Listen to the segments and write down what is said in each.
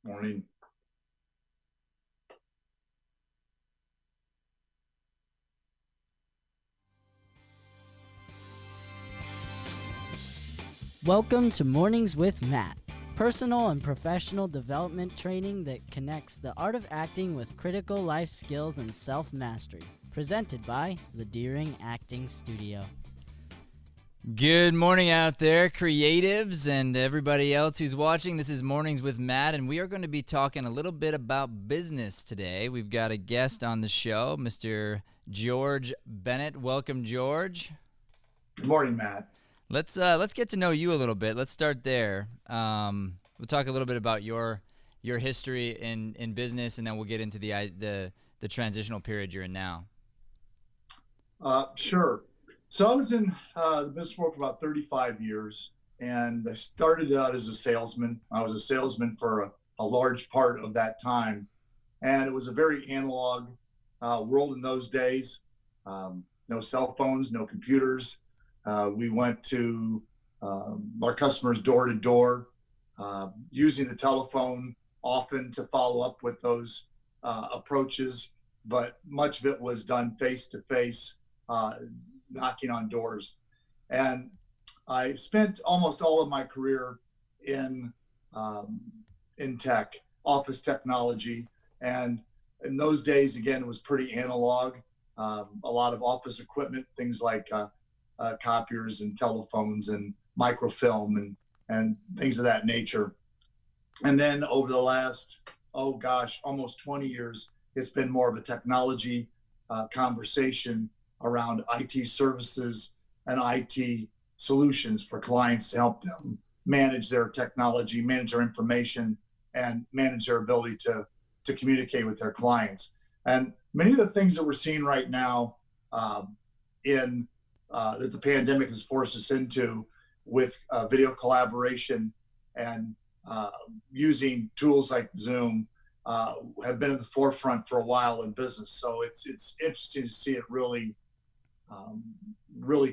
Morning. Welcome to Mornings with Matt, personal and professional development training that connects the art of acting with critical life skills and self-mastery. Presented by the Deering Acting Studio. Good morning out there, creatives and everybody else who's watching. This is Mornings with Matt, and we are going to be talking a little bit about business today. We've got a guest on the show, Mr. George Bennett. Welcome, George. Good morning, Matt. Let's get to know you a little bit. Let's start there. We'll talk a little bit about your history in business, and then we'll get into the transitional period you're in now. Sure. So I was in the business world for about 35 years, and I started out as a salesman. I was a salesman for a large part of that time, and it was a very analog world in those days. No cell phones, no computers. We went to our customers door to door, using the telephone often to follow up with those approaches, but much of it was done face to face, knocking on doors. And I spent almost all of my career in tech, office technology, and in those days, again, it was pretty analog. A lot of office equipment, things like copiers and telephones and microfilm and things of that nature. And then over the last, almost 20 years, it's been more of a technology conversation around IT services and IT solutions for clients to help them manage their technology, manage their information, and manage their ability to communicate with their clients. And many of the things that we're seeing right now that the pandemic has forced us into with video collaboration and using tools like Zoom have been at the forefront for a while in business. So it's interesting to see it really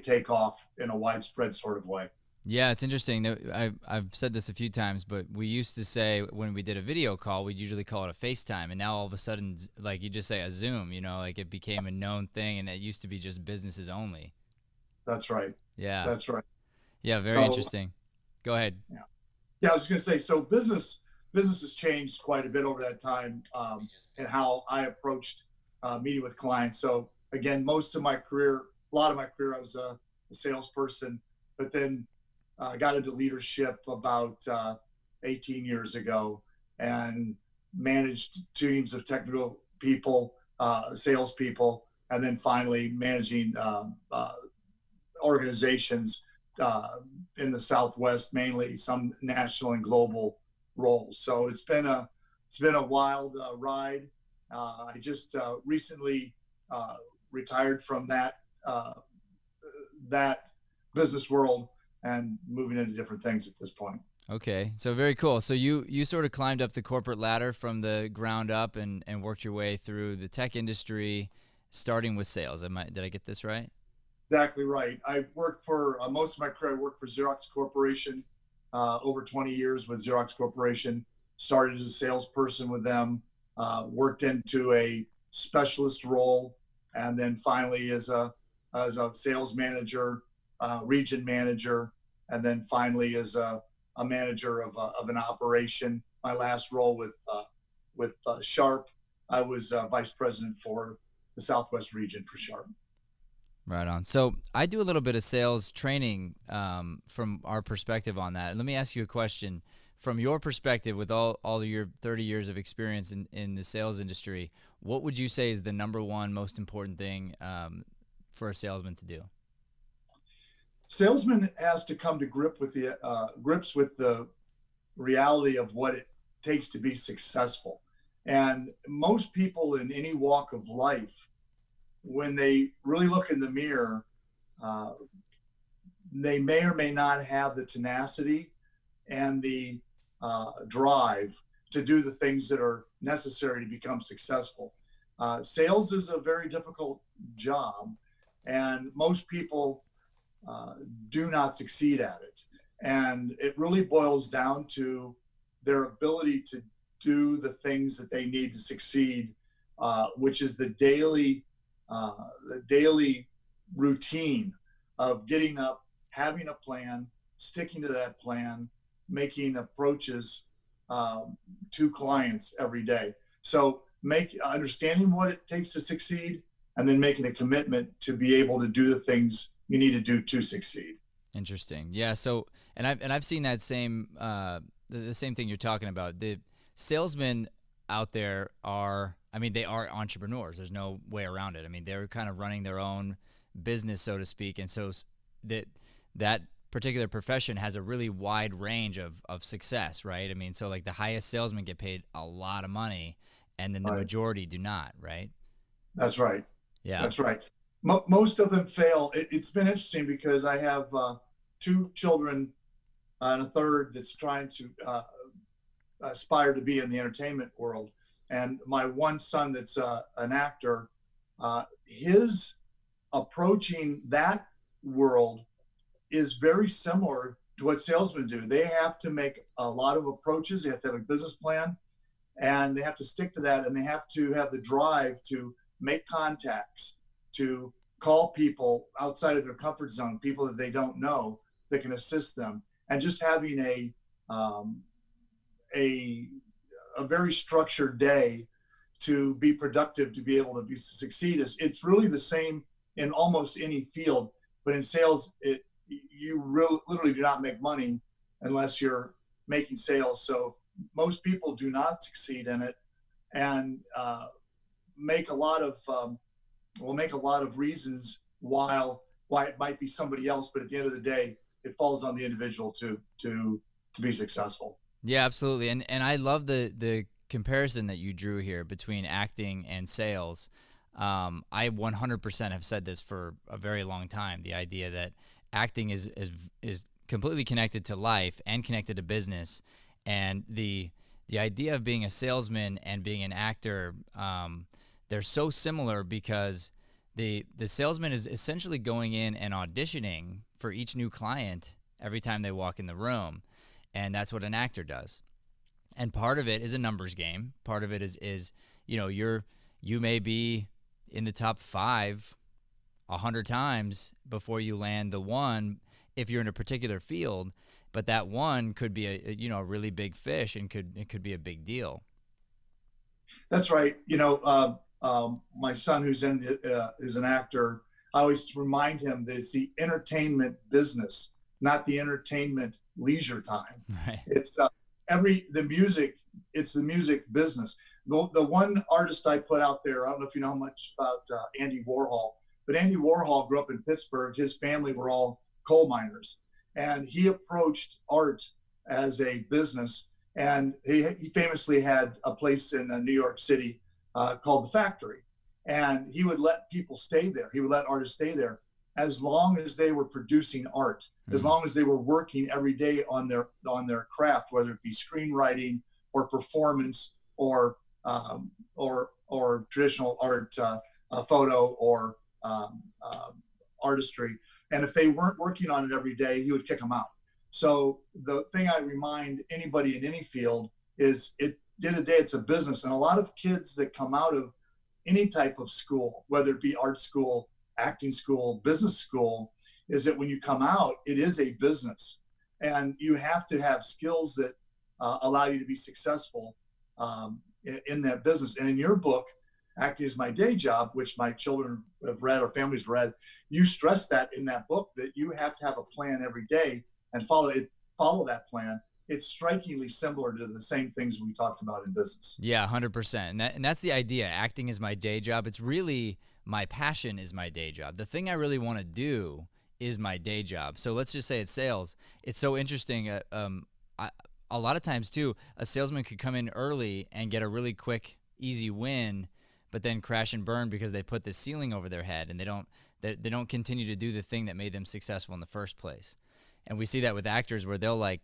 take off in a widespread sort of way. Yeah, it's interesting. I've said this a few times, but we used to say when we did a video call, we'd usually call it a FaceTime. And now all of a sudden, like you just say a Zoom, like it became a known thing, and it used to be just businesses only. That's right. Yeah. That's right. Yeah, very interesting. Go ahead. Yeah, I was going to say, so business has changed quite a bit over that time, and how I approached meeting with clients. So again, a lot of my career, I was a salesperson, but then got into leadership about 18 years ago and managed teams of technical people, salespeople, and then finally managing organizations in the Southwest, mainly some national and global roles. So it's been a wild ride. I just recently retired from that business world and moving into different things at this point. Okay, so very cool. So you sort of climbed up the corporate ladder from the ground up and worked your way through the tech industry, starting with sales. Did I get this right? Exactly right. I worked for most of my career. I worked for Xerox Corporation, over 20 years with Xerox Corporation. Started as a salesperson with them, worked into a specialist role, and then finally as a sales manager, region manager, and then finally as a manager of an operation. My last role with Sharp, I was vice president for the Southwest region for Sharp. Right on. So I do a little bit of sales training from our perspective on that. Let me ask you a question. From your perspective, with all of your 30 years of experience in the sales industry, what would you say is the number one most important thing for a salesman to do? Salesman has to come to grips with the reality of what it takes to be successful. And most people in any walk of life, when they really look in the mirror, they may or may not have the tenacity and the drive to do the things that are necessary to become successful. Sales is a very difficult job, and most people do not succeed at it. And it really boils down to their ability do the things that they need to succeed, which is the daily routine of getting up, having a plan, sticking to that plan, making approaches to clients every day. So understanding what it takes to succeed, and then making a commitment to be able to do the things you need to do to succeed. Interesting. Yeah. So, and I've seen that same the same thing you're talking about. The salesmen out there are, I mean, they are entrepreneurs. There's no way around it. I mean, they're kind of running their own business, so to speak, and so that particular profession has a really wide range of success, right? I mean, so like the highest salesmen get paid a lot of money, and then the majority do not, right? That's right. Yeah, that's right. Most of them fail. It's been interesting because I have 2 children and a third that's trying to aspire to be in the entertainment world. And my one son that's an actor, his approaching that world is very similar to what salesmen do. They have to make a lot of approaches. They have to have a business plan, and they have to stick to that, and they have to have the drive to make contacts, to call people outside of their comfort zone, people that they don't know that can assist them, and just having a very structured day to be productive, to be able to succeed. It's really the same in almost any field, but in sales, you literally do not make money unless you're making sales. So most people do not succeed in it, and make a lot of reasons why it might be somebody else, but at the end of the day, it falls on the individual to be successful. Yeah, absolutely. And I love the comparison that you drew here between acting and sales. I 100% have said this for a very long time. The idea that acting is completely connected to life and connected to business, and the idea of being a salesman and being an actor, they're so similar because the salesman is essentially going in and auditioning for each new client every time they walk in the room, and that's what an actor does. And part of it is a numbers game. Part of it is you may be in the top 5 100 times before you land the one if you're in a particular field, but that one could be a really big fish, and it could be a big deal. That's right. My son, who's is an actor, I always remind him that it's the entertainment business, not the entertainment leisure time. Right. It's the music. It's the music business. The one artist I put out there, I don't know if you know much about Andy Warhol, but Andy Warhol grew up in Pittsburgh. His family were all coal miners, and he approached art as a business. And he famously had a place in New York City called the Factory, and he would let people stay there. He would let artists stay there as long as they were producing art, as long as they were working every day on their craft, whether it be screenwriting or performance or traditional art, photo or artistry. And if they weren't working on it every day, he would kick them out. So the thing I remind anybody in any field is, at the end of the day, it's a business. And a lot of kids that come out of any type of school, whether it be art school, acting school, business school, is that when you come out, it is a business. And you have to have skills that allow you to be successful in that business. And in your book, Acting is My Day Job, which my children have read, or families read, you stress that in that book, that you have to have a plan every day and follow that plan. It's strikingly similar to the same things we talked about in business. Yeah, 100%. And that's the idea. Acting is my day job. It's really my passion is my day job. The thing I really want to do is my day job. So let's just say it's sales. It's so interesting. A lot of times too, a salesman could come in early and get a really quick, easy win, but then crash and burn because they put the ceiling over their head and they don't continue to do the thing that made them successful in the first place. And we see that with actors where they'll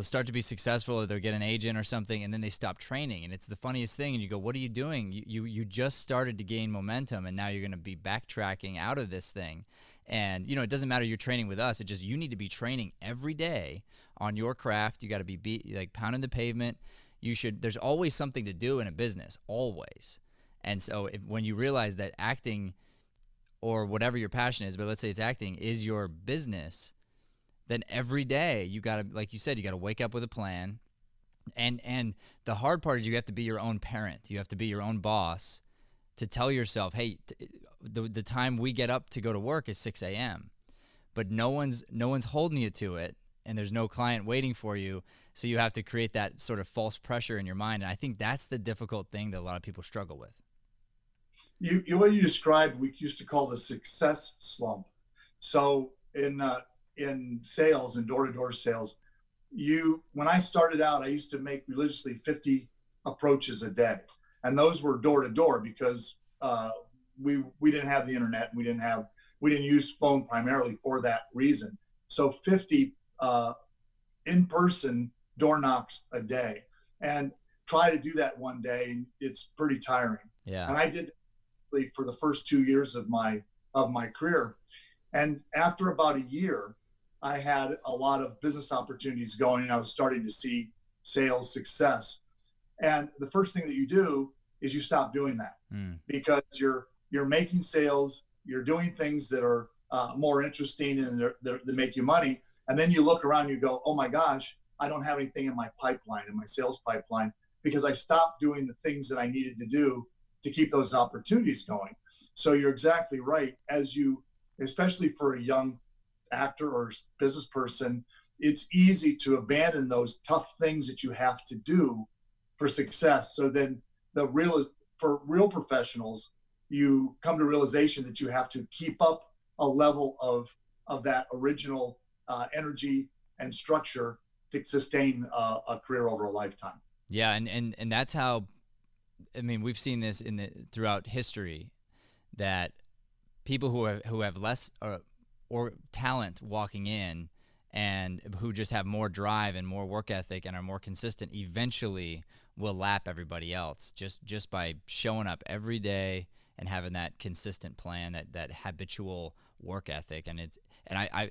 start to be successful, or they'll get an agent or something, and then they stop training. And it's the funniest thing. And you go, what are you doing? You just started to gain momentum, and now you're going to be backtracking out of this thing. And, it doesn't matter you're training with us. It's just you need to be training every day on your craft. You got to be like pounding the pavement. There's always something to do in a business, always. And so when you realize that acting or whatever your passion is, but let's say it's acting, is your business, then every day you got to, like you said, you got to wake up with a plan. And the hard part is you have to be your own parent. You have to be your own boss to tell yourself, hey, the time we get up to go to work is 6 a.m. But no one's holding you to it, and there's no client waiting for you. So you have to create that sort of false pressure in your mind. And I think that's the difficult thing that a lot of people struggle with. What you described, we used to call the success slump. So in sales and door-to-door sales, when I started out, I used to make religiously 50 approaches a day, and those were door-to-door because we didn't have the internet. We didn't use phone primarily for that reason. So 50 in-person door knocks a day, and try to do that one day, it's pretty tiring. Yeah. And I did for the first 2 years of my career, and after about a year, I had a lot of business opportunities going, and I was starting to see sales success. And the first thing that you do is you stop doing that because you're making sales, you're doing things that are more interesting and that make you money. And then you look around, you go, oh my gosh, I don't have anything in my pipeline, in my sales pipeline, because I stopped doing the things that I needed to do to keep those opportunities going. So you're exactly right. Especially for a young actor or business person, it's easy to abandon those tough things that you have to do for success. So then for real professionals, you come to realization that you have to keep up a level of that original energy and structure to sustain a career over a lifetime. Yeah, and that's how, I mean, we've seen this throughout history, that people who have less or talent walking in and who just have more drive and more work ethic and are more consistent eventually will lap everybody else just by showing up every day and having that consistent plan, that habitual work ethic. And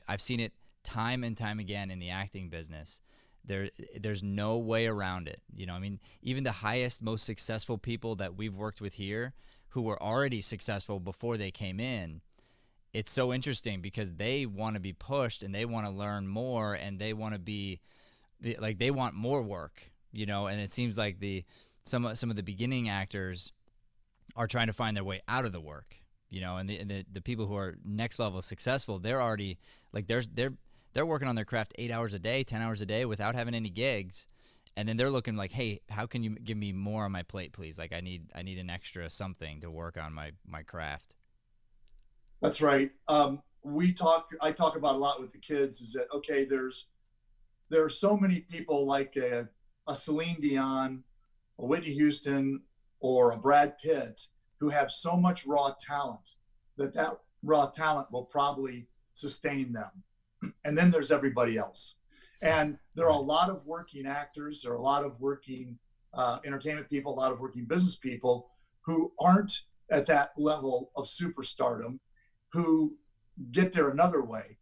I've seen it time and time again in the acting business. There's no way around it. You know, I mean, even the highest, most successful people that we've worked with here who were already successful before they came in, it's so interesting because they want to be pushed and they want to learn more and they want to be like, they want more work, you know. And it seems like some of the beginning actors are trying to find their way out of the work, you know, and the people who are next level successful, they're already like, they're working on their craft 8 hours a day, 10 hours a day without having any gigs. And then they're looking like, hey, how can you give me more on my plate, please? Like I need an extra something to work on my craft. That's right. I talk about a lot with the kids is that, okay, there are so many people like a Celine Dion, a Whitney Houston, or a Brad Pitt who have so much raw talent that raw talent will probably sustain them. And then there's everybody else. And there are a lot of working actors, there are a lot of working entertainment people, a lot of working business people who aren't at that level of superstardom, who get there another way.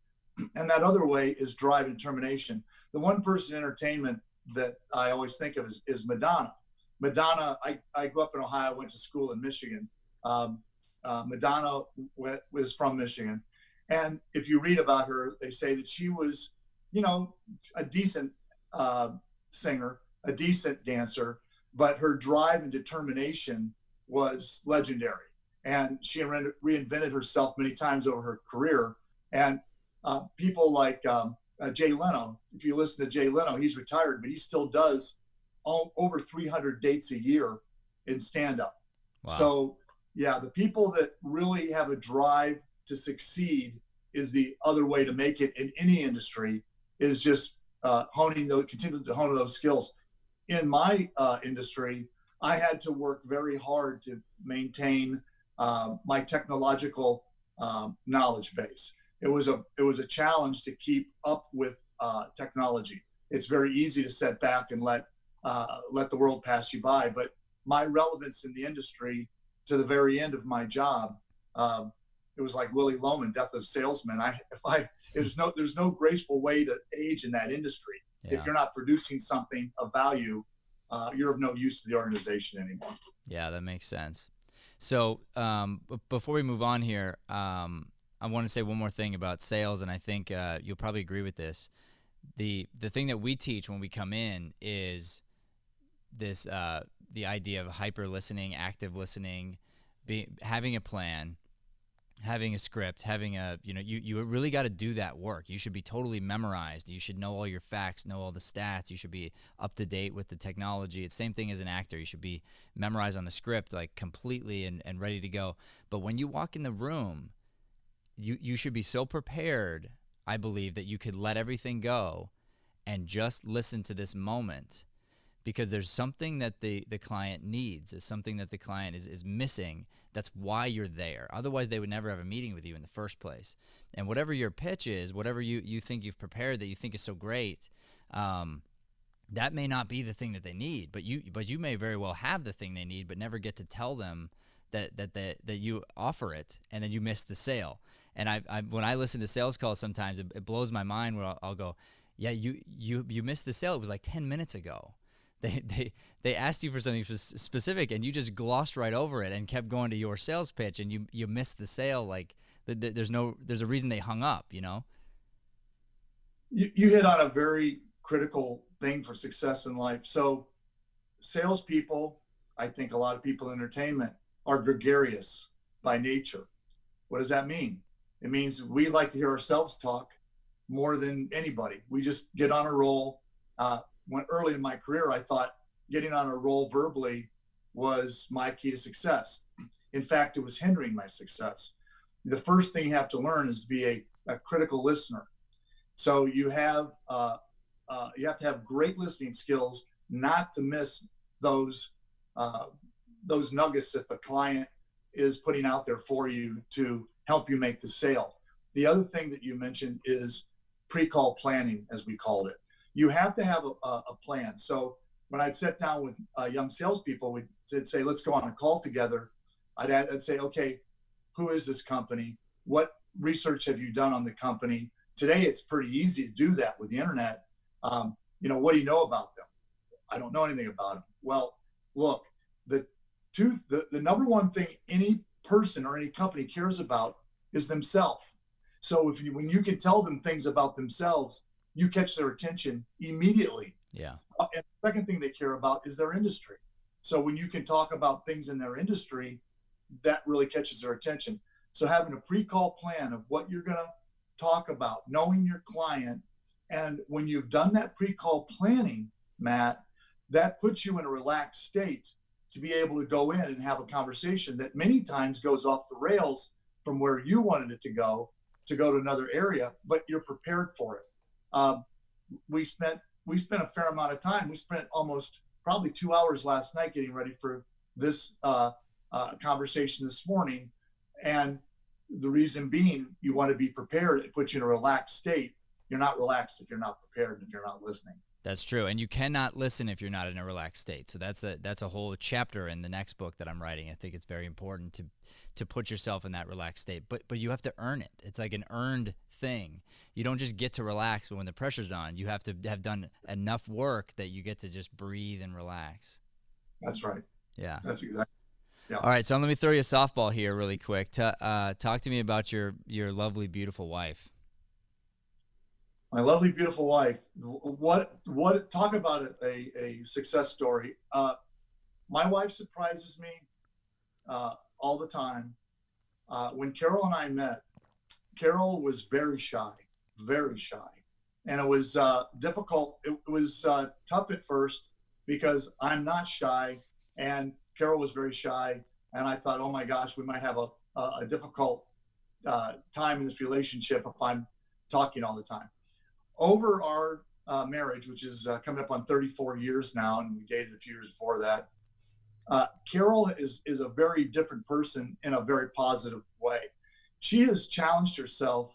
And that other way is drive and determination. The one person in entertainment that I always think of is Madonna. Madonna, I grew up in Ohio, went to school in Michigan. Madonna was from Michigan. And if you read about her, they say that she was, you know, a decent singer, a decent dancer, but her drive and determination was legendary. And she reinvented herself many times over her career. And people like Jay Leno, if you listen to Jay Leno, he's retired, but he still does over 300 dates a year in stand-up. Wow. So, yeah, the people that really have a drive to succeed is the other way to make it in any industry, is just continue to hone those skills. In my industry, I had to work very hard to maintain my technological knowledge base. It was a challenge to keep up with technology. It's very easy to set back and let the world pass you by. But my relevance in the industry to the very end of my job, it was like Willie Loman, Death of Salesman. There's no graceful way to age in that industry. If you're not producing something of value, you're of no use to the organization anymore. Yeah, that makes sense. So before we move on here, I want to say one more thing about sales, and I think you'll probably agree with this. The thing that we teach when we come in is this the idea of hyper listening, active listening, having a plan, having a script, having you really got to do that work. You should be totally memorized. You should know all your facts, know all the stats. You should be up to date with the technology. It's the same thing as an actor. You should be memorized on the script, like completely and ready to go. But when you walk in the room, you should be so prepared, I believe, that you could let everything go and just listen to this moment, because there's something that the client needs. It's something that the client is missing. That's why you're there. Otherwise, they would never have a meeting with you in the first place. And whatever your pitch is, whatever you think you've prepared that you think is so great, that may not be the thing that they need. But you may very well have the thing they need, but never get to tell them that you offer it, and then you miss the sale. And I when I listen to sales calls, sometimes it blows my mind where I'll go, yeah, you missed the sale. It was like 10 minutes ago. They asked you for something specific, and you just glossed right over it and kept going to your sales pitch, and you missed the sale. Like there's a reason they hung up. You hit on a very critical thing for success in life. So salespeople, I think a lot of people in entertainment, are gregarious by nature. What does that mean? It means we like to hear ourselves talk more than anybody. We just get on a roll. When early in my career, I thought getting on a roll verbally was my key to success. In fact, it was hindering my success. The first thing you have to learn is to be a critical listener. So you have to have great listening skills, not to miss those nuggets that the client is putting out there for you to help you make the sale. The other thing that you mentioned is pre-call planning, as we called it. You have to have a plan. So when I'd sit down with young salespeople, we'd say, let's go on a call together. I'd say, okay, who is this company? What research have you done on the company? Today, it's pretty easy to do that with the internet. What do you know about them? I don't know anything about them. Well, look, the number one thing any person or any company cares about is themselves. So when you can tell them things about themselves, you catch their attention immediately. Yeah. And the second thing they care about is their industry. So when you can talk about things in their industry, that really catches their attention. So having a pre-call plan of what you're going to talk about, knowing your client, and when you've done that pre-call planning, Matt, that puts you in a relaxed state to be able to go in and have a conversation that many times goes off the rails from where you wanted it to go to another area, but you're prepared for it. We spent a fair amount of time. We spent almost probably 2 hours last night getting ready for this conversation this morning. And the reason being, you want to be prepared. It puts you in a relaxed state. You're not relaxed if you're not prepared and if you're not listening. That's true. And you cannot listen if you're not in a relaxed state. So that's a whole chapter in the next book that I'm writing. I think it's very important to put yourself in that relaxed state. But you have to earn it. It's like an earned thing. You don't just get to relax when the pressure's on. You have to have done enough work that you get to just breathe and relax. That's right. Yeah. That's exactly. Yeah. All right. So let me throw you a softball here really quick. Talk to me about your lovely, beautiful wife. My lovely, beautiful wife. Talk about a success story. My wife surprises me all the time. When Carol and I met, Carol was very shy. And it was difficult. It was tough at first because I'm not shy and Carol was very shy. And I thought, oh my gosh, we might have a difficult time in this relationship if I'm talking all the time. Over our marriage, which is coming up on 34 years now, and we dated a few years before that, Carol is a very different person in a very positive way. She has challenged herself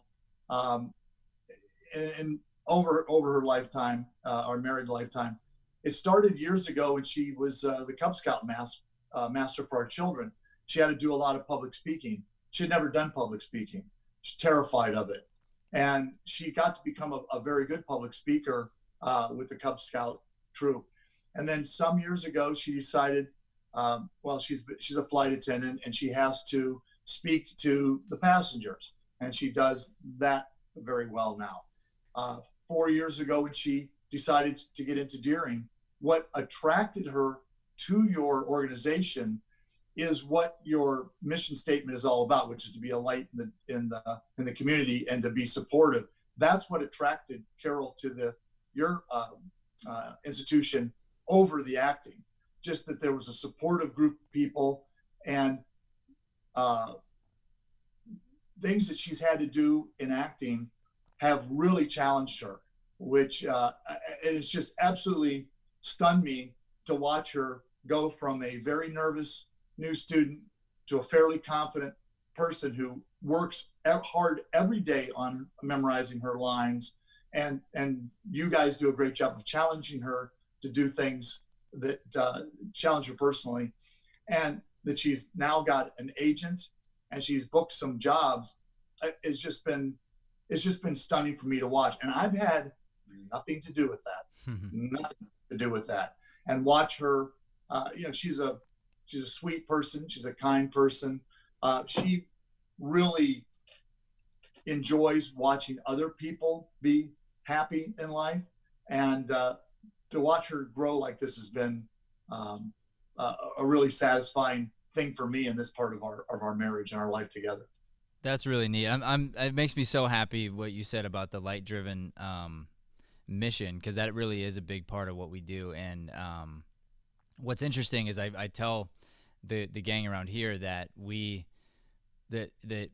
in over her lifetime, our married lifetime. It started years ago when she was the Cub Scout master for our children. She had to do a lot of public speaking. She had never done public speaking. She's terrified of it. And she got to become a very good public speaker with the Cub Scout troop. And then some years ago, she decided, well, she's a flight attendant and she has to speak to the passengers, and she does that very well now. 4 years ago, when she decided to get into deering, what attracted her to your organization is what your mission statement is all about, which is to be a light in the community and to be supportive. That's what attracted Carol to your institution over the acting. Just that there was a supportive group of people, and things that she's had to do in acting have really challenged her, which it's just absolutely stunned me to watch her go from a very nervous new student to a fairly confident person who works hard every day on memorizing her lines. And you guys do a great job of challenging her to do things that challenge her personally, and that she's now got an agent and she's booked some jobs. It's just been stunning for me to watch. And I've had nothing to do with that, nothing to do with that. And watch her, she's a sweet person. She's a kind person. She really enjoys watching other people be happy in life. And to watch her grow like this has been a really satisfying thing for me in this part of our marriage and our life together. That's really neat. It makes me so happy what you said about the light-driven mission, because that really is a big part of what we do. And what's interesting is I tell the gang around here that that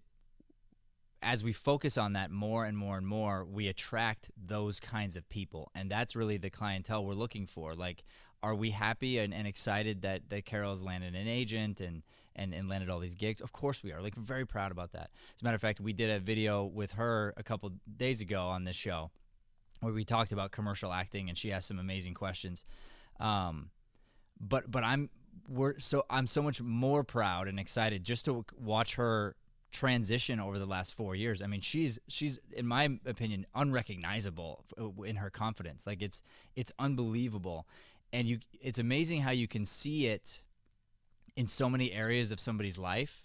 as we focus on that more and more and more, we attract those kinds of people, and that's really the clientele we're looking for. Like, are we happy and excited that Carol's landed an agent and landed all these gigs? Of course we are. Like, we're very proud about that. As a matter of fact, we did a video with her a couple days ago on this show where we talked about commercial acting, and she asked some amazing questions. But I'm so much more proud and excited just to watch her transition over the last 4 years. I mean, she's in my opinion unrecognizable in her confidence. Like, it's unbelievable. And it's amazing how you can see it in so many areas of somebody's life.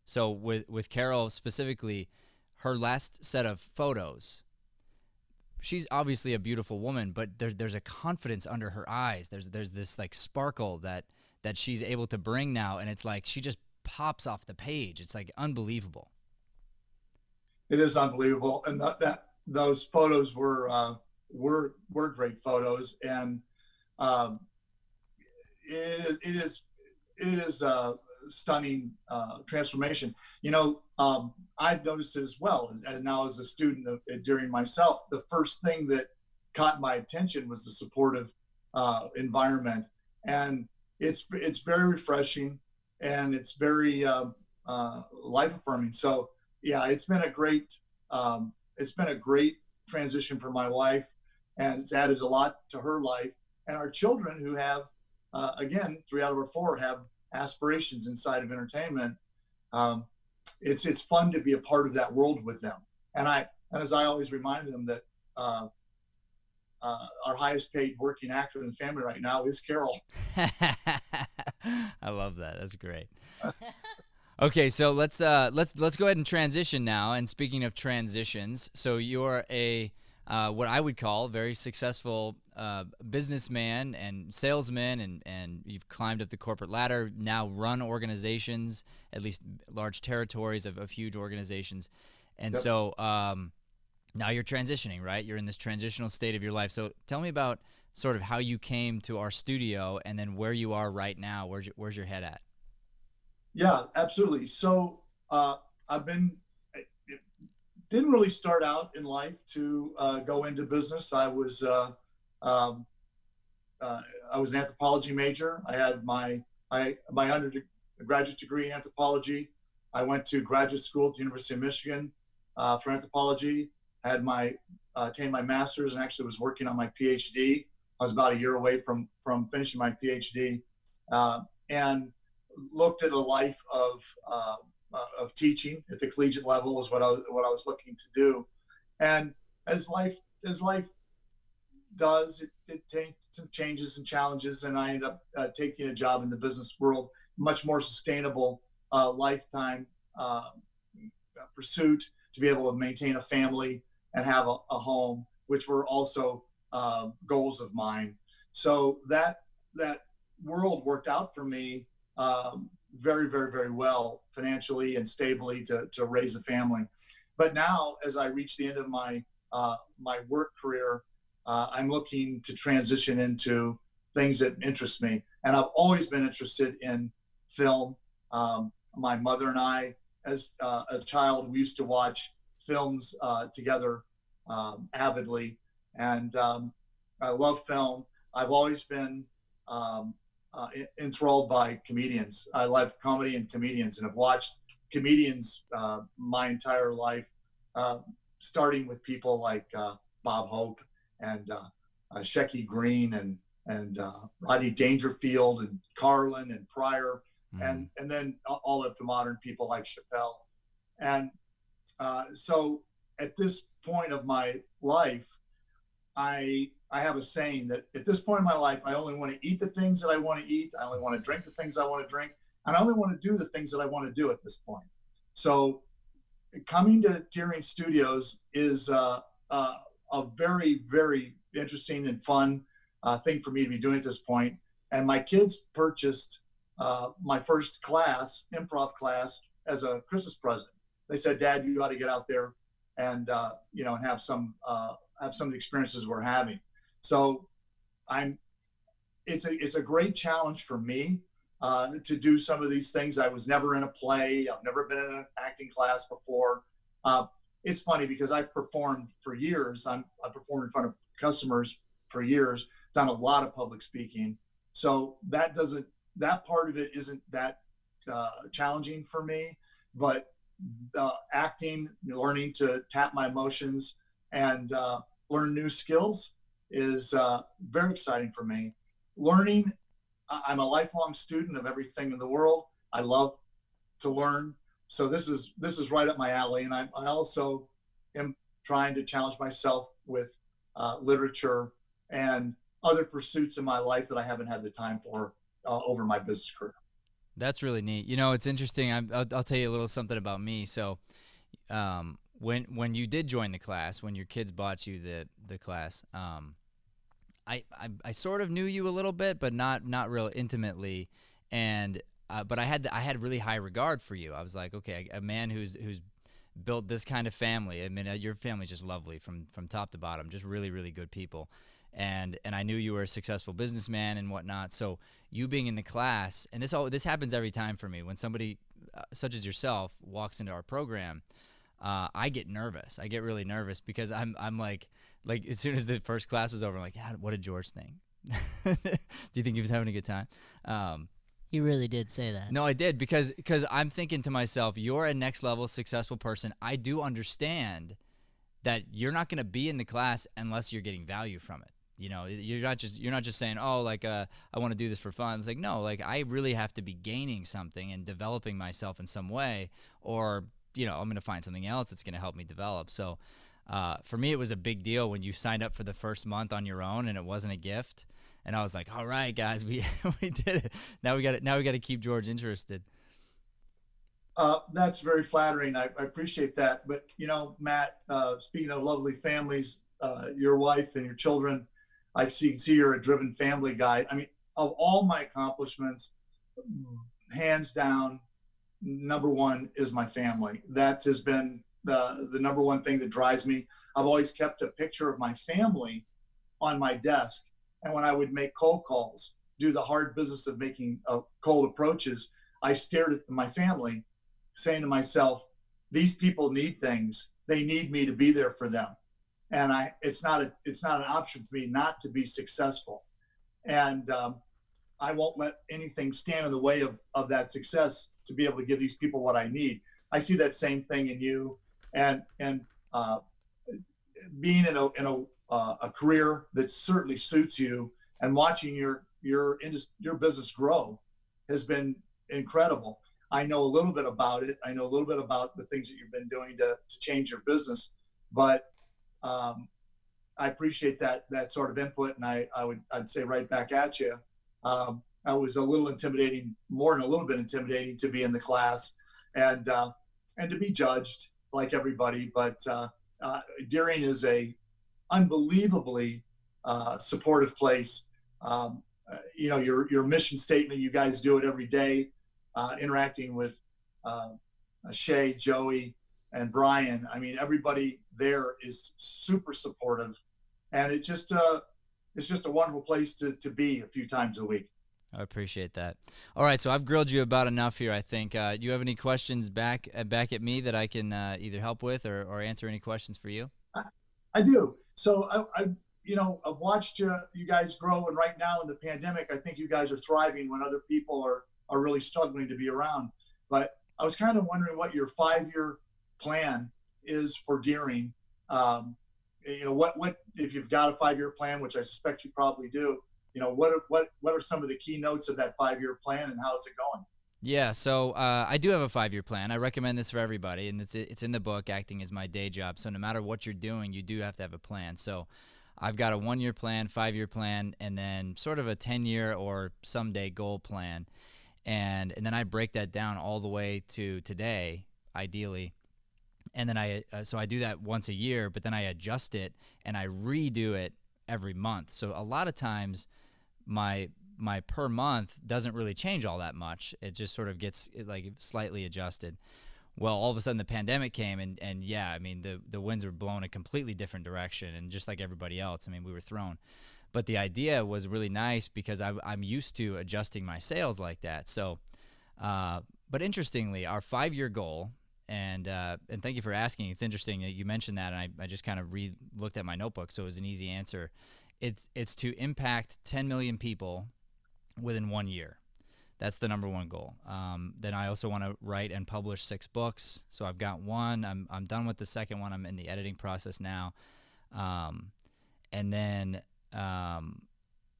So with Carol specifically, her last set of photos, she's obviously a beautiful woman, but there's a confidence under her eyes. There's this like sparkle that she's able to bring now, and it's like she just pops off the page. It's like unbelievable. It is unbelievable, and those photos were great photos, and it is a stunning transformation. I've noticed it as well, and now as a student during myself, the first thing that caught my attention was the supportive environment, and it's very refreshing, and it's very life affirming. So yeah, it's been a great transition for my wife, and it's added a lot to her life. And our children, who have again, 3 out of our 4 have aspirations inside of entertainment. It's fun to be a part of that world with them. And as I always remind them that our highest paid working actor in the family right now is Carol. I love that. That's great. Okay, so let's go ahead and transition now. And speaking of transitions, so you're a what I would call very successful businessman and salesman, and you've climbed up the corporate ladder, now run organizations, at least large territories of huge organizations. And Yep. So now you're transitioning, right? You're in this transitional state of your life. So tell me about sort of how you came to our studio, and then where you are right now. Where's your head at? Yeah, absolutely. So didn't really start out in life to go into business. I was an anthropology major. I had my undergraduate degree in anthropology. I went to graduate school at the University of Michigan for anthropology. I had attained my master's, and actually was working on my PhD. I was about a year away from finishing my PhD, and looked at a life of teaching at the collegiate level is what I was looking to do. And as life it takes some changes and challenges, and I ended up taking a job in the business world, much more sustainable lifetime pursuit to be able to maintain a family and have a home, which were also goals of mine. So that world worked out for me very, very, very well financially and stably to raise a family. But now, as I reach the end of my my work career, I'm looking to transition into things that interest me. And I've always been interested in film. My mother and I, as a child, we used to watch films together avidly. And I love film. I've always been enthralled by comedians. I love comedy and comedians, and have watched comedians my entire life, starting with people like Bob Hope and Shecky Green and Rodney Dangerfield and Carlin and Pryor, and then all up to modern people like Chappelle. And so at this point of my life, I have a saying that at this point in my life, I only want to eat the things that I want to eat. I only want to drink the things I want to drink. And I only want to do the things that I want to do at this point. So coming to Tyrion Studios is a very, very interesting and fun thing for me to be doing at this point. And my kids purchased my first class, improv class, as a Christmas present. They said, "Dad, you ought to get out there and and have some of the experiences we're having." So it's a great challenge for me to do some of these things. I was never in a play. I've never been in an acting class before. It's funny because I've performed for years. I performed in front of customers for years, done a lot of public speaking. So that part of it isn't that challenging for me, but acting, learning to tap my emotions and learn new skills is very exciting for me. Learning, I'm a lifelong student of everything in the world. I love to learn. So this is right up my alley. And I also am trying to challenge myself with literature and other pursuits in my life that I haven't had the time for over my business career. That's really neat. You know, it's interesting. I'll tell you a little something about me. So when you did join the class, when your kids bought you the class, I sort of knew you a little bit, but not real intimately. And but I had really high regard for you. I was like, okay, a man who's built this kind of family. I mean, your family's just lovely from top to bottom, just really, really good people. And I knew you were a successful businessman and whatnot. So you being in the class, and this happens every time for me when somebody such as yourself walks into our program. I get nervous. I get really nervous because I'm like as soon as the first class was over, I'm like, what did George think? Do you think he was having a good time? He really did say that. No, I did because I'm thinking to myself, you're a next level successful person. I do understand that you're not going to be in the class unless you're getting value from it. You know, you're not just saying, oh, like I want to do this for fun. It's like, no, like I really have to be gaining something and developing myself in some way, or I'm going to find something else that's going to help me develop. So for me, it was a big deal when you signed up for the first month on your own and it wasn't a gift. And I was like, all right, guys, we did it. Now we got to keep George interested. That's very flattering. I appreciate that. But, Matt, speaking of lovely families, your wife and your children, I see you're a driven family guy. I mean, of all my accomplishments, hands down, number one is my family. That has been the number one thing that drives me. I've always kept a picture of my family on my desk. And when I would make cold calls, do the hard business of making cold approaches, I stared at my family, saying to myself, these people need things. They need me to be there for them. And it's not an option for me not to be successful. And I won't let anything stand in the way of that success to be able to give these people what I need. I see that same thing in you, and being in a career that certainly suits you and watching your business grow has been incredible. I know a little bit about it. I know a little bit about the things that you've been doing to change your business, but I appreciate that sort of input, and I'd say right back at you. I was a little intimidating, more than a little bit intimidating, to be in the class and to be judged like everybody. But Deering is a unbelievably supportive place. Your mission statement, you guys do it every day, interacting with Shay, Joey, and Brian. I mean, everybody there is super supportive, and it's just a wonderful place to be a few times a week. I appreciate that. All right, so I've grilled you about enough here, I think. Do you have any questions back at me that I can either help with or answer any questions for you? I do. So I've watched you guys grow, and right now in the pandemic, I think you guys are thriving when other people are really struggling to be around. But I was kind of wondering what your 5-year plan is for Deering. What if you've got a 5-year plan, which I suspect you probably do. What are some of the keynotes of that 5-year plan, and how is it going? Yeah, so I do have a 5-year plan. I recommend this for everybody, and it's in the book, Acting is My Day Job. So no matter what you're doing, you do have to have a plan. So I've got a 1-year plan, 5-year plan, and then sort of a 10-year or someday goal plan. And then I break that down all the way to today, ideally. And then I do that once a year, but then I adjust it and I redo it every month. So a lot of times my per month doesn't really change all that much. It just sort of gets like slightly adjusted. Well, all of a sudden the pandemic came, and yeah, I mean, the winds were blowing a completely different direction, and just like everybody else, I mean, we were thrown. But the idea was really nice because I'm used to adjusting my sales like that. So, but interestingly, our 5-year goal, and thank you for asking. It's interesting that you mentioned that, and I just kind of looked at my notebook, so it was an easy answer. It's to impact 10 million people within 1 year. That's the number one goal. Then I also want to write and publish 6 books. So I've got one. I'm done with the second one. I'm in the editing process now. And then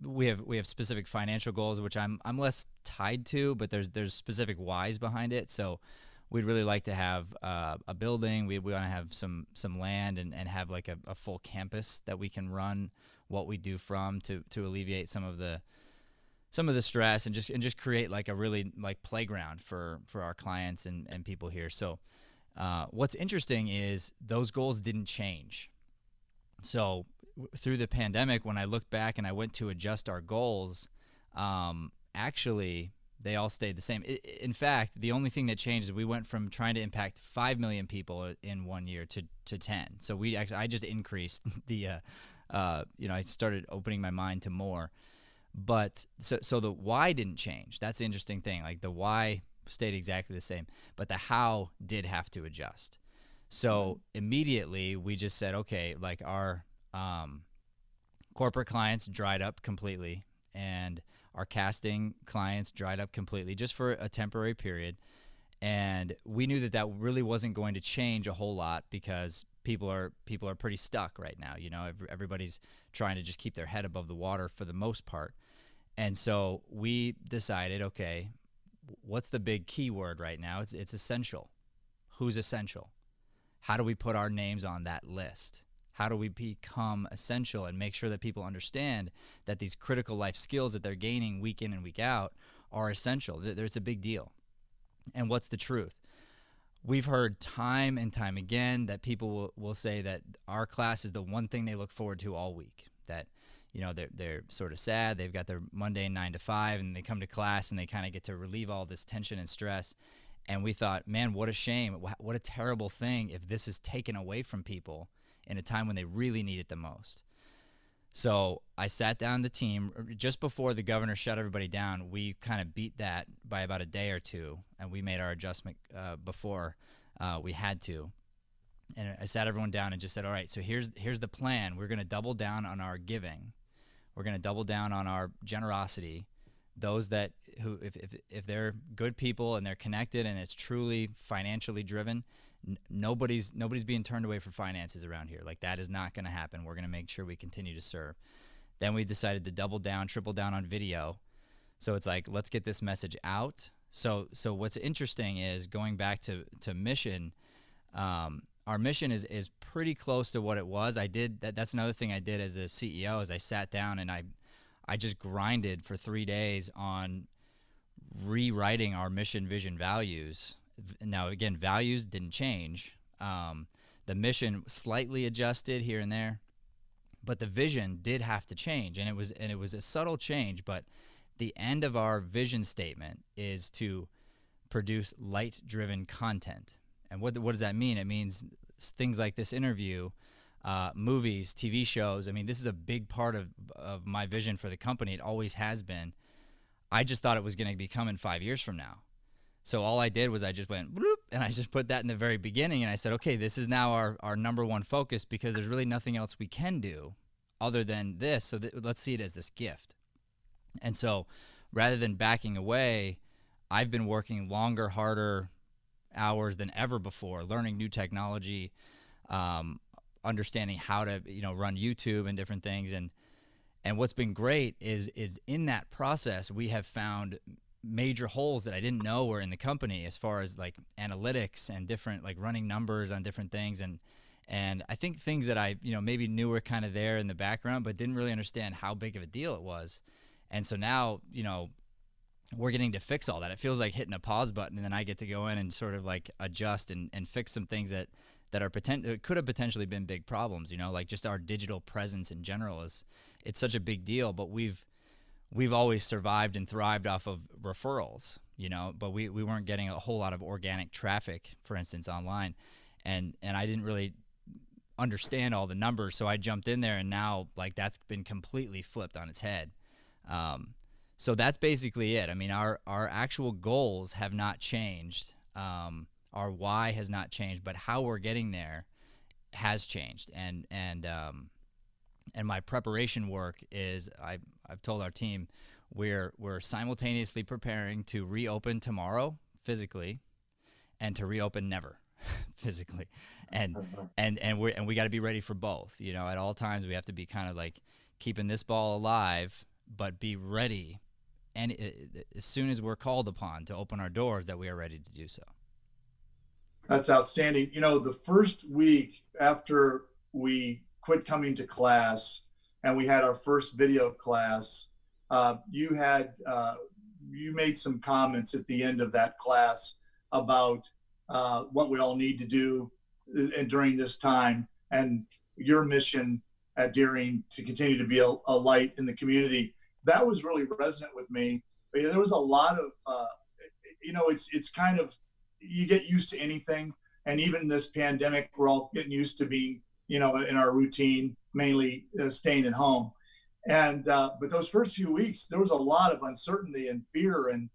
we have specific financial goals, which I'm less tied to, but there's specific whys behind it. So we'd really like to have a building. We want to have some land and have like a full campus that we can run what we do from to alleviate some of the stress and just create like a really like playground for our clients and people here. So what's interesting is those goals didn't change. So through the pandemic, when I looked back and I went to adjust our goals, actually they all stayed the same. In fact, the only thing that changed is we went from trying to impact 5 million people in 1 year to 10. So I just increased the, I started opening my mind to more. But so the why didn't change. That's the interesting thing. Like the why stayed exactly the same, but the how did have to adjust. So immediately we just said, okay, like our corporate clients dried up completely, and our casting clients dried up completely just for a temporary period. And we knew that really wasn't going to change a whole lot because people are pretty stuck right now. Everybody's trying to just keep their head above the water for the most part. And so we decided, okay, what's the big key word right now? It's essential. Who's essential? How do we put our names on that list? How do we become essential and make sure that people understand that these critical life skills that they're gaining week in and week out are essential? There's a big deal. And what's the truth? We've heard time and time again that people will say that our class is the one thing they look forward to all week. That, they're sort of sad. They've got their Monday 9 to 5, and they come to class and they kind of get to relieve all this tension and stress. And we thought, man, what a shame. What a terrible thing if this is taken away from people in a time when they really need it the most. So I sat down the team just before the governor shut everybody down. We kind of beat that by about a day or two, and we made our adjustment before we had to. And I sat everyone down and just said, all right, so here's the plan. We're going to double down on our giving. We're going to double down on our generosity. Those who if they're good people and they're connected and it's truly financially driven, nobody's being turned away for finances around here. Like, that is not going to happen. We're going to make sure we continue to serve. Then we decided to double down, triple down on video. So it's like, let's get this message out. So what's interesting is going back to mission. our mission is pretty close to what it was. That's another thing I did as a CEO, is I sat down and I just grinded for 3 days on rewriting our mission, vision, values. Now, again, values didn't change. The mission slightly adjusted here and there, but the vision did have to change, and it was a subtle change. But the end of our vision statement is to produce light-driven content. And what does that mean? It means things like this interview, movies, TV shows. I mean, this is a big part of my vision for the company. It always has been. I just thought it was going to be coming 5 years from now. So all I did was I just went bloop, and I just put that in the very beginning, and I said, okay, this is now our number one focus, because there's really nothing else we can do other than this. So let's see it as this gift. And so rather than backing away, I've been working longer, harder hours than ever before, learning new technology, understanding how to run YouTube and different things. And what's been great is in that process, we have found major holes that I didn't know were in the company, as far as like analytics and different, like running numbers on different things. And I think things that I maybe knew were kind of there in the background, but didn't really understand how big of a deal it was. And so now, we're getting to fix all that. It feels like hitting a pause button, and then I get to go in and sort of like adjust and fix some things that could have potentially been big problems, like just our digital presence in general it's such a big deal, but we've always survived and thrived off of referrals, but we weren't getting a whole lot of organic traffic, for instance, online. And I didn't really understand all the numbers. So I jumped in there, and now like that's been completely flipped on its head. So that's basically it. I mean, our actual goals have not changed. Our why has not changed, but how we're getting there has changed. And my preparation work is, I've told our team, we're simultaneously preparing to reopen tomorrow physically, and to reopen never physically, and we got to be ready for both. At all times we have to be kind of like keeping this ball alive, but be ready, and as soon as we're called upon to open our doors, that we are ready to do so. That's outstanding. The first week after we quit coming to class and we had our first video class, you made some comments at the end of that class about what we all need to do during this time, and your mission at Deering to continue to be a light in the community. That was really resonant with me. There was a lot of, it's kind of, you get used to anything. And even this pandemic, we're all getting used to being, in our routine, mainly staying at home. And, but those first few weeks, there was a lot of uncertainty and fear, and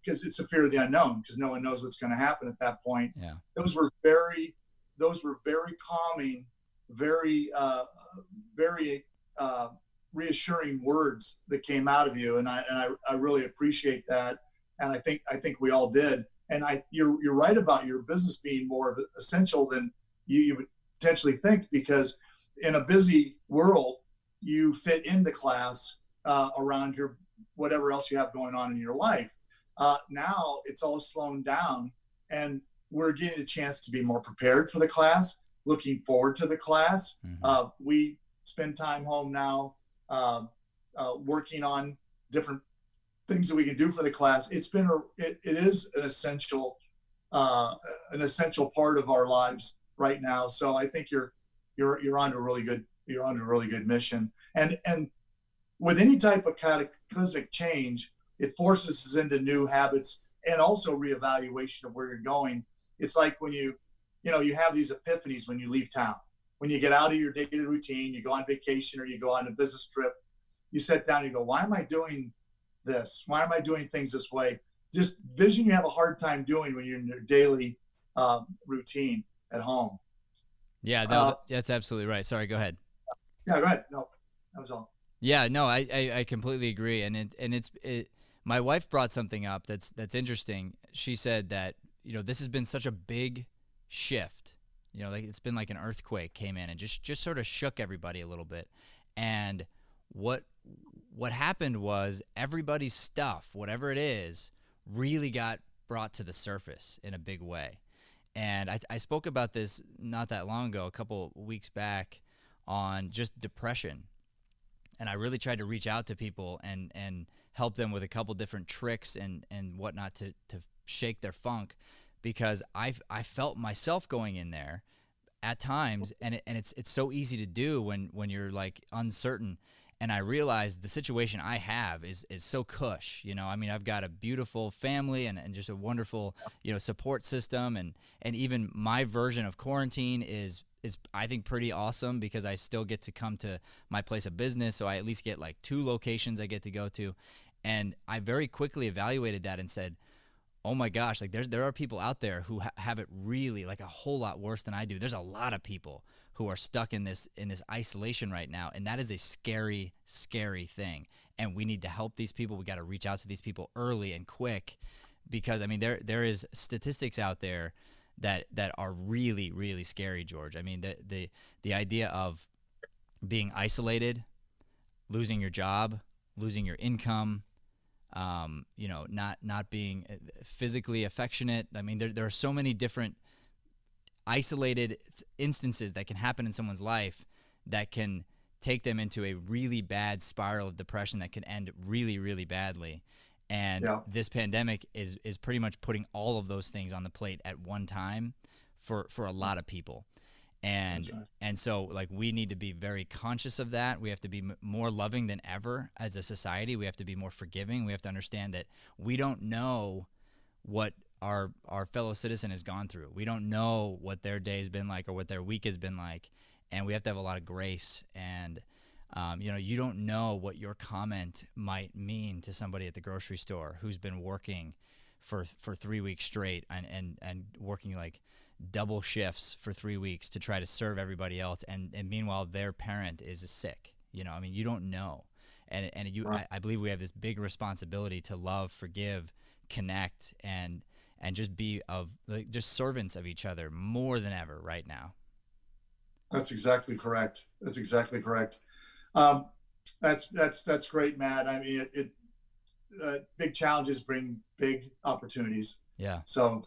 because it's a fear of the unknown, because no one knows what's going to happen at that point. Yeah. Those were very calming, very reassuring words that came out of you. And I really appreciate that. And I think we all did. And you're right about your business being more essential than you would potentially think, because in a busy world, you fit into class around your whatever else you have going on in your life. Now it's all slowing down, and we're getting a chance to be more prepared for the class, looking forward to the class. Mm-hmm. We spend time home now working on different things that we can do for the class. It is an essential part of our lives right now. So I think you're on a really good mission. And with any type of cataclysmic change, it forces us into new habits and also reevaluation of where you're going. It's like when you have these epiphanies when you leave town. When you get out of your daily routine, you go on vacation or you go on a business trip, you sit down and you go, why am I doing this? Why am I doing things this way? Just vision you have a hard time doing when you're in your daily routine at home. Yeah, no, that's absolutely right. Sorry, go ahead. Yeah, go ahead. No, that was all. Yeah, no, I completely agree. And my wife brought something up that's interesting. She said that, this has been such a big shift. Like it's been like an earthquake came in and just sort of shook everybody a little bit. And what happened was everybody's stuff, whatever it is, really got brought to the surface in a big way. And I spoke about this not that long ago, a couple weeks back, on just depression. And I really tried to reach out to people and help them with a couple different tricks and whatnot to shake their funk, because I felt myself going in there at times, and it's so easy to do when you're like uncertain. And I realized the situation I have is so cush, you know. I mean, I've got a beautiful family and just a wonderful, you know, support system, and even my version of quarantine is I think pretty awesome, because I still get to come to my place of business, so I at least get like 2 locations I get to go to. And I very quickly evaluated that and said, oh my gosh, like there are people out there who have it really like a whole lot worse than I do. There's a lot of people who are stuck in this isolation right now, and that is a scary, scary thing. And we need to help these people. We got to reach out to these people early and quick, because I mean there is statistics out there that are really, really scary, George. I mean the idea of being isolated, losing your job, losing your income, you know, not being physically affectionate. I mean, there are so many different isolated instances that can happen in someone's life that can take them into a really bad spiral of depression that can end really, really badly. And this pandemic is pretty much putting all of those things on the plate at one time for a lot of people. And and so like we need to be very conscious of that. We have to be more loving than ever as a society. We have to be more forgiving. We have to understand that we don't know what our fellow citizen has gone through. We don't know what their day has been like or what their week has been like, and we have to have a lot of grace. And you know, you don't know what your comment might mean to somebody at the grocery store who's been working for 3 weeks straight and working like double shifts for 3 weeks to try to serve everybody else, and meanwhile their parent is sick. You know, I mean, you don't know. And I believe we have this big responsibility to love, forgive, connect, and just be just servants of each other more than ever right now. That's exactly correct. That's exactly correct. That's great, Matt. I mean, big challenges bring big opportunities. Yeah. So,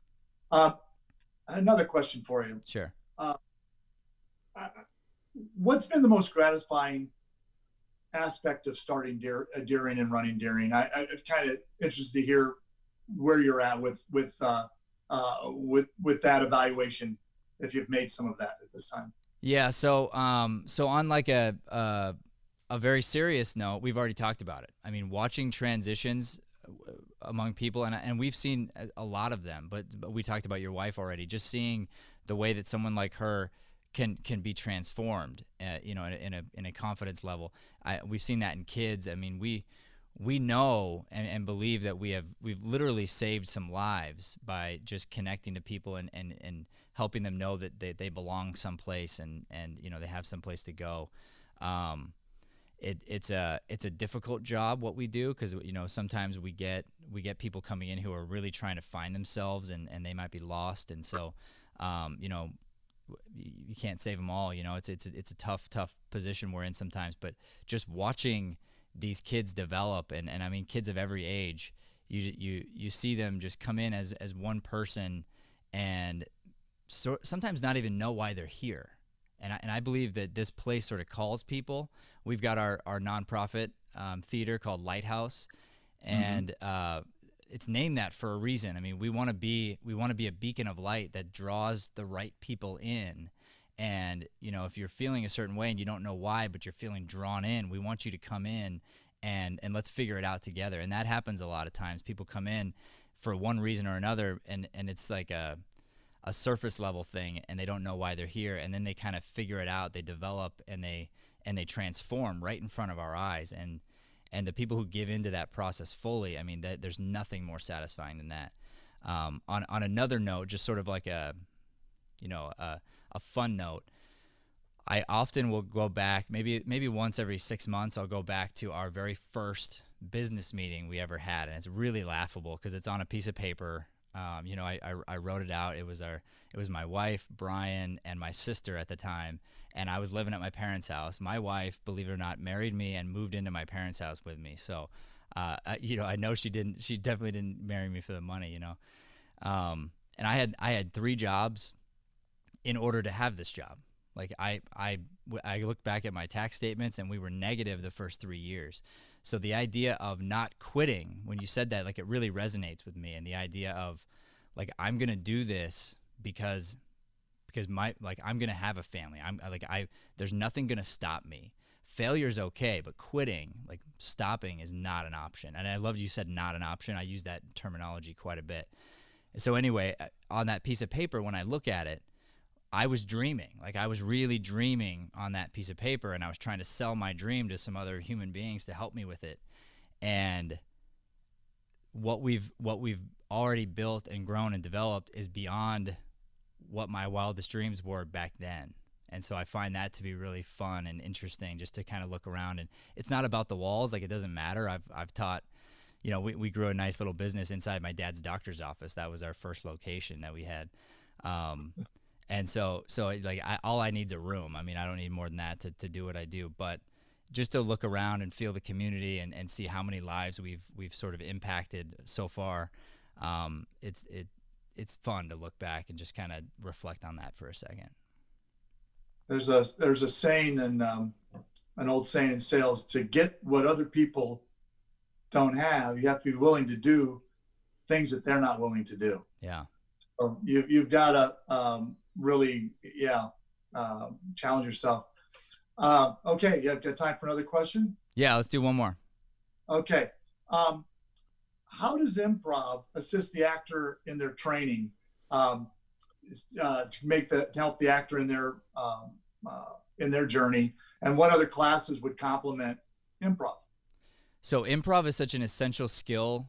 another question for you. Sure. What's been the most gratifying aspect of starting Deering and running Deering? I'm kind of interested to hear where you're at with that evaluation, if you've made some of that at this time. Yeah. So on like a very serious note, we've already talked about it. I mean, watching transitions among people, and we've seen a lot of them, but we talked about your wife already. Just seeing the way that someone like her can be transformed, you know, in a confidence level. We've seen that in kids. I mean, we know and believe that we've literally saved some lives by just connecting to people and helping them know that they belong someplace and you know, they have someplace to go. It's a difficult job what we do, because you know, sometimes we get people coming in who are really trying to find themselves and they might be lost, and so you know, you can't save them all. You know, it's a tough position we're in sometimes. But just watching these kids develop, and I mean kids of every age, you see them just come in as one person, and so sometimes not even know why they're here. And I believe that this place sort of calls people. We've got our nonprofit theater called Lighthouse, and it's named that for a reason. I mean, we want to be a beacon of light that draws the right people in. And you know, if you're feeling a certain way and you don't know why, but you're feeling drawn in, we want you to come in and let's figure it out together. And that happens a lot of times. People come in for one reason or another, and it's like a surface level thing, and they don't know why they're here, and then they kind of figure it out. They develop and they transform right in front of our eyes. And the people who give into that process fully, I mean, there's nothing more satisfying than that. On another note, just sort of like a fun note, I often will go back, maybe once every 6 months, I'll go back to our very first business meeting we ever had, and it's really laughable because it's on a piece of paper. You know, I wrote it out. It was my wife, Brian, and my sister at the time, and I was living at my parents' house. My wife, believe it or not, married me and moved into my parents' house with me. So, you know, I know she definitely didn't marry me for the money, you know. And I had 3 jobs in order to have this job. Like I looked back at my tax statements and we were negative the first 3 years. So the idea of not quitting, when you said that, like it really resonates with me. And the idea of like, I'm going to do this because I'm going to have a family. There's nothing going to stop me. Failure's okay, but quitting, like stopping, is not an option. And I loved you said not an option. I use that terminology quite a bit. So anyway, on that piece of paper, when I look at it, I was dreaming. Like I was really dreaming on that piece of paper, and I was trying to sell my dream to some other human beings to help me with it. And what we've already built and grown and developed is beyond what my wildest dreams were back then. And so I find that to be really fun and interesting, just to kind of look around. And it's not about the walls. Like, it doesn't matter. I've taught, we grew a nice little business inside my dad's doctor's office. That was our first location that we had. And so like all I need is a room. I mean, I don't need more than that to do what I do, but just to look around and feel the community and see how many lives we've sort of impacted so far. It's fun to look back and just kind of reflect on that for a second. There's a saying, and an old saying in sales: to get what other people don't have, you have to be willing to do things that they're not willing to do. Yeah. So you've got to really, challenge yourself. Okay, you have got time for another question? Yeah, let's do one more. Okay. How does improv assist the actor in their training, to help the actor in their journey, and what other classes would complement improv? So improv is such an essential skill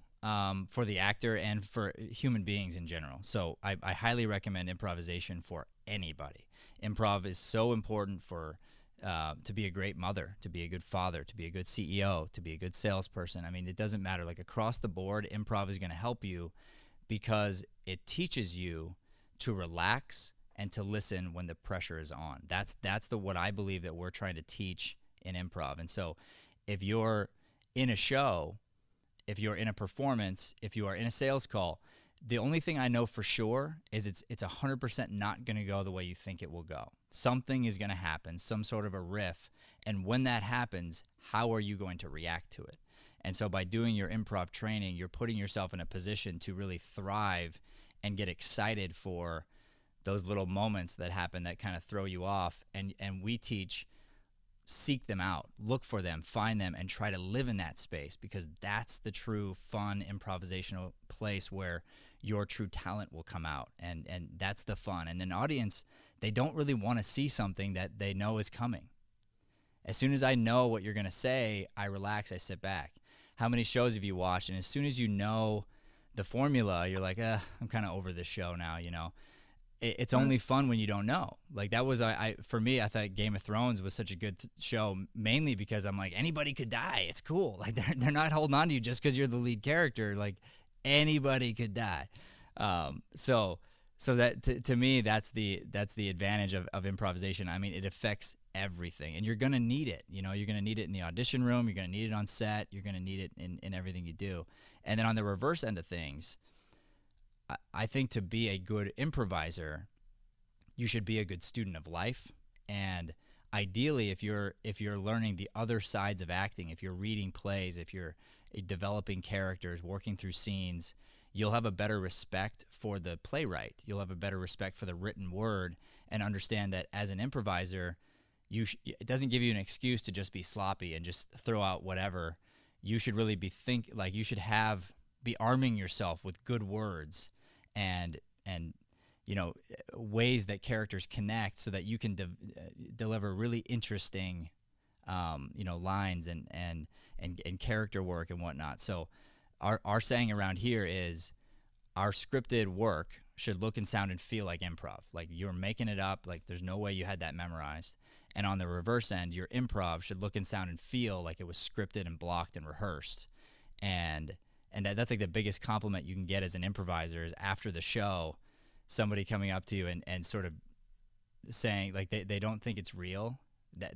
for the actor and for human beings in general. So I highly recommend improvisation for anybody. Improv is so important for to be a great mother, to be a good father, to be a good CEO, to be a good salesperson. I mean, it doesn't matter. Like, across the board, improv is going to help you because it teaches you to relax and to listen when the pressure is on. That's what I believe that we're trying to teach in improv. And so if you're in a show, if you're in a performance, if you are in a sales call, the only thing I know for sure is it's 100% not going to go the way you think it will go. Something is going to happen, some sort of a riff. And when that happens, how are you going to react to it? And so by doing your improv training, you're putting yourself in a position to really thrive and get excited for those little moments that happen that kind of throw you off. And we teach, seek them out, look for them, find them, and try to live in that space, because that's the true fun improvisational place where your true talent will come out. And that's the fun. And an audience, they don't really want to see something that they know is coming. As soon as I know what you're going to say, I relax, I sit back. How many shows have you watched? And as soon as you know the formula, you're like, I'm kind of over this show now, It's only fun when you don't know. Like, that was, for me, I thought Game of Thrones was such a good show, mainly because I'm like, anybody could die. It's cool. Like, they're not holding on to you just because you're the lead character. Like, anybody could die. So that to me, that's the advantage of improvisation. I mean, it affects everything, and you're gonna need it. You're gonna need it in the audition room. You're gonna need it on set. You're gonna need it in everything you do. And then on the reverse end of things, I think to be a good improviser, you should be a good student of life. And ideally, if you're learning the other sides of acting, if you're reading plays, if you're developing characters, working through scenes, you'll have a better respect for the playwright. You'll have a better respect for the written word, and understand that as an improviser, it doesn't give you an excuse to just be sloppy and just throw out whatever. You should really be you should be arming yourself with good words and ways that characters connect, so that you can deliver really interesting lines and character work and whatnot. So our saying around here is, our scripted work should look and sound and feel like improv. Like, you're making it up, like there's no way you had that memorized. And on the reverse end, your improv should look and sound and feel like it was scripted and blocked and rehearsed. And that's like the biggest compliment you can get as an improviser, is after the show, somebody coming up to you and sort of saying, like, they don't think it's real.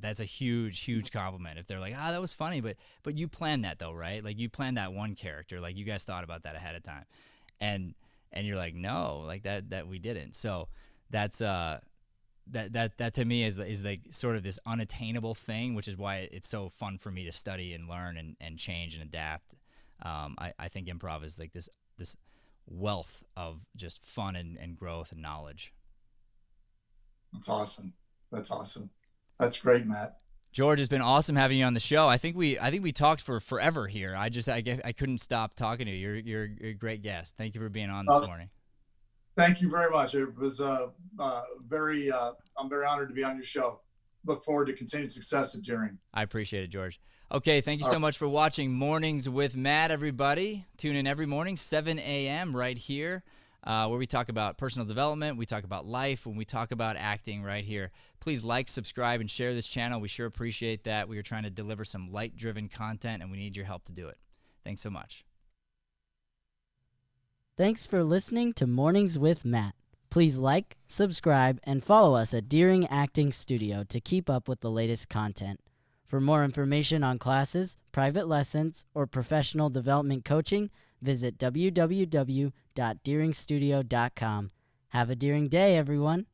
That's a huge compliment. If they're like, that was funny, but you planned that though, right? Like, you planned that one character, like you guys thought about that ahead of time. And And you're like, no, like that we didn't. So that's that to me is like sort of this unattainable thing, which is why it's so fun for me to study and learn and change and adapt. I think improv is like this wealth of just fun and growth and knowledge. That's awesome. That's awesome. That's great, Matt. George, it's been awesome having you on the show. I think we talked for forever here. I couldn't stop talking to you. You're a great guest. Thank you for being on this morning. Thank you very much. It was I'm very honored to be on your show. Look forward to continued success at Deering. I appreciate it, George. Okay, thank you so much for watching Mornings with Matt, everybody. Tune in every morning, 7 a.m. right here, where we talk about personal development, we talk about life, and we talk about acting right here. Please like, subscribe, and share this channel. We sure appreciate that. We are trying to deliver some light-driven content, and we need your help to do it. Thanks so much. Thanks for listening to Mornings with Matt. Please like, subscribe, and follow us at Deering Acting Studio to keep up with the latest content. For more information on classes, private lessons, or professional development coaching, visit www.deeringstudio.com. Have a Deering day, everyone.